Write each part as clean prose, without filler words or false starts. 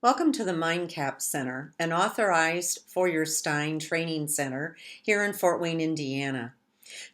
Welcome to the MindCap Center, an authorized Feuerstein training center here in Fort Wayne, Indiana.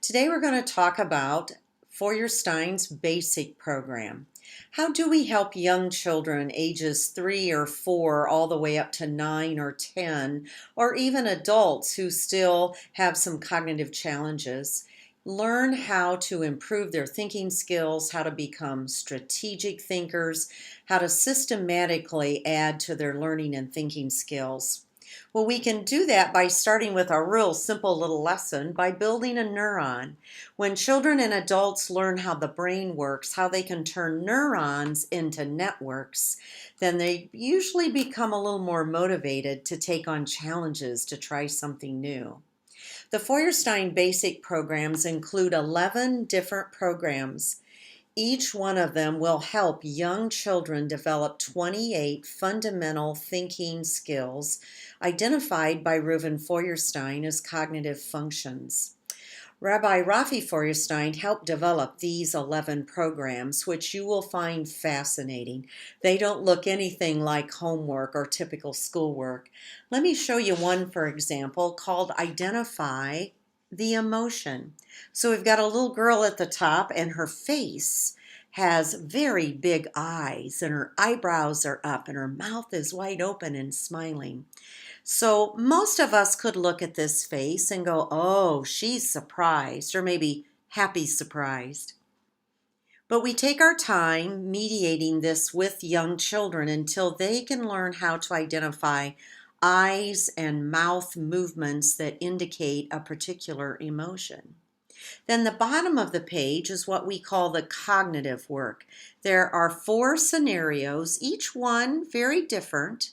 Today we're going to talk about Feuerstein's basic program. How do we help young children ages 3 or 4 all the way up to 9 or 10, or even adults who still have some cognitive challenges, learn how to improve their thinking skills, how to become strategic thinkers, how to systematically add to their learning and thinking skills? Well, we can do that by starting with a real simple little lesson by building a neuron. When children and adults learn how the brain works, how they can turn neurons into networks, then they usually become a little more motivated to take on challenges, to try something new. The Feuerstein basic programs include 11 different programs. Each one of them will help young children develop 28 fundamental thinking skills identified by Reuven Feuerstein as cognitive functions. Rabbi Rafi Feuerstein helped develop these 11 programs, which you will find fascinating. They don't look anything like homework or typical schoolwork. Let me show you one, for example, called Identify the Emotion. So we've got a little girl at the top, and her face has very big eyes, and her eyebrows are up, and her mouth is wide open and smiling. So most of us could look at this face and go, oh, she's surprised, or maybe happy surprised. But we take our time mediating this with young children until they can learn how to identify eyes and mouth movements that indicate a particular emotion. Then the bottom of the page is what we call the cognitive work. There are 4 scenarios, each one very different,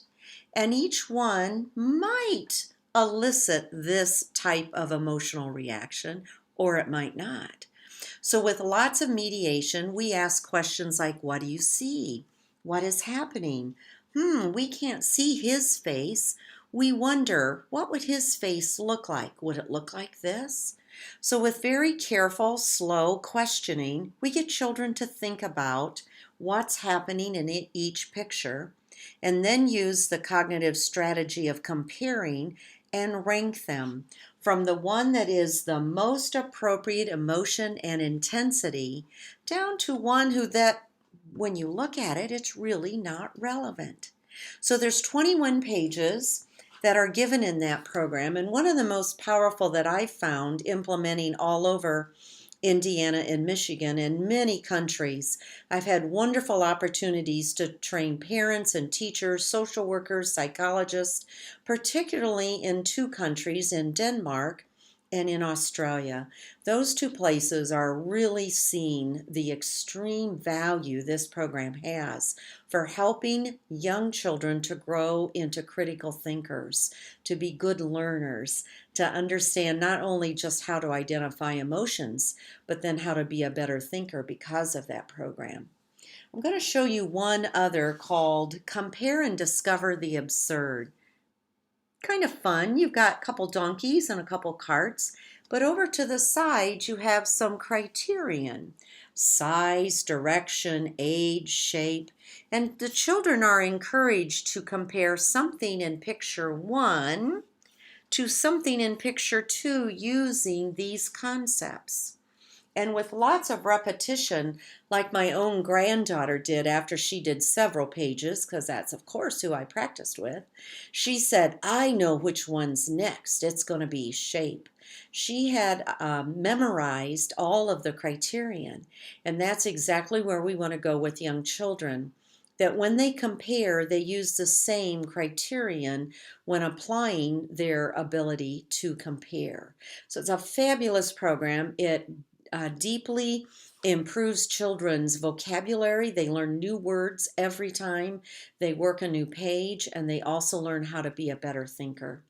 and each one might elicit this type of emotional reaction, or it might not. So with lots of mediation, we ask questions like, what do you see? What is happening? We can't see his face. We wonder, what would his face look like? Would it look like this? So with very careful, slow questioning, we get children to think about what's happening in each picture, and then use the cognitive strategy of comparing and rank them from the one that is the most appropriate emotion and intensity down to one that when you look at it, it's really not relevant. So there's 21 pages that are given in that program, and one of the most powerful that I've found implementing all over Indiana and Michigan and many countries. I've had wonderful opportunities to train parents and teachers, social workers, psychologists, particularly in 2 countries, in Denmark and in Australia. Those 2 places are really seeing the extreme value this program has for helping young children to grow into critical thinkers, to be good learners, to understand not only just how to identify emotions, but then how to be a better thinker because of that program. I'm going to show you one other called Compare and Discover the Absurd. Kind of fun. You've got a couple donkeys and a couple carts, but over to the side you have some criterion: size, direction, age, shape, and the children are encouraged to compare something in picture 1 to something in picture 2 using these concepts. And with lots of repetition, like my own granddaughter did after she did several pages, because that's, of course, who I practiced with, she said, I know which one's next. It's going to be shape. She had memorized all of the criterion, and that's exactly where we want to go with young children, that when they compare, they use the same criterion when applying their ability to compare. So it's a fabulous program. It deeply improves children's vocabulary. They learn new words every time they work a new page, and they also learn how to be a better thinker.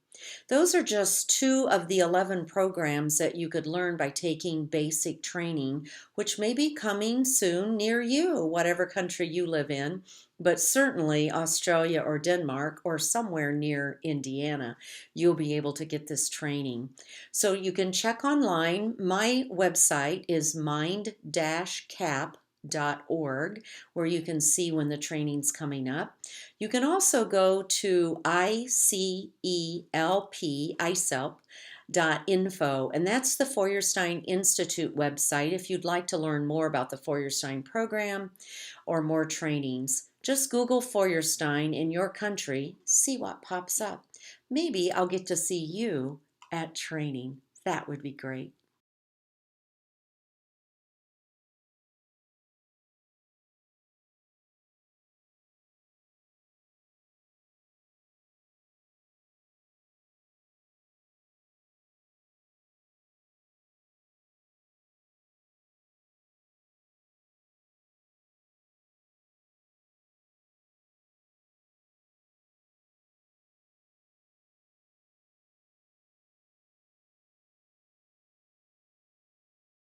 Those are just 2 of the 11 programs that you could learn by taking basic training, which may be coming soon near you, whatever country you live in, but certainly Australia or Denmark or somewhere near Indiana. You'll be able to get this training. So you can check online. My website is mind-cap.com. where you can see when the training's coming up. You can also go to ICELP.info, and that's the Feuerstein Institute website if you'd like to learn more about the Feuerstein program or more trainings. Just Google Feuerstein in your country, see what pops up. Maybe I'll get to see you at training. That would be great.